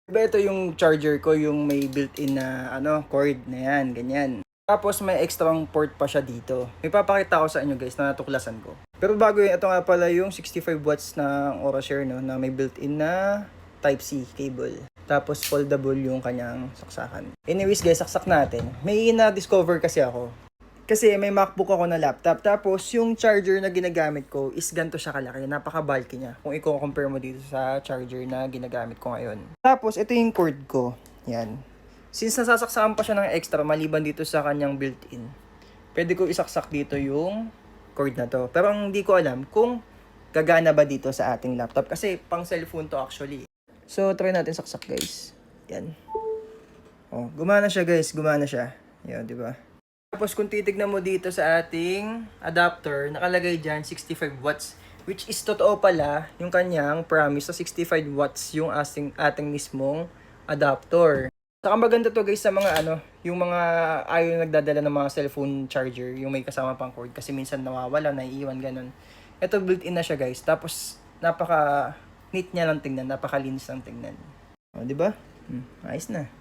Diba ito yung charger ko, yung may built-in na cord na yan, ganyan. Tapos may extrang port pa siya dito. May papakita ko sa inyo guys na natuklasan ko. Pero bago yun, ito nga pala yung 65 watts na Aurashare, no, na may built-in na Type-C cable. Tapos foldable yung kanyang saksakan. Anyways guys, saksak natin. May na-discover kasi ako. Kasi may MacBook ako na laptop. Tapos yung charger na ginagamit ko is ganito siya kalaki. Napaka-bulky niya. Kung i-compare mo dito sa charger na ginagamit ko ngayon. Tapos ito yung cord ko. Yan. Since nasasaksakan pa siya ng extra maliban dito sa kanyang built-in, pwede ko isaksak dito yung cord na to. Pero hindi ko alam kung gagana ba dito sa ating laptop. Kasi pang cellphone to actually. So try natin saksak guys. Yan. Oh, gumana siya guys. Gumana siya. Yan, di ba? Tapos kung titignan mo dito sa ating adapter, nakalagay dyan 65 watts. Which is totoo pala yung kanyang promise sa 65 watts yung ating mismong adapter. Saka maganda to guys sa mga yung mga ayaw nagdadala ng mga cellphone charger, yung may kasama pang cord kasi minsan nawawala, naiiwan ganun. Ito built-in na siya guys. Tapos napaka neat niya ng tingnan, napaka linis ng tingnan. O, di ba? Ayos na.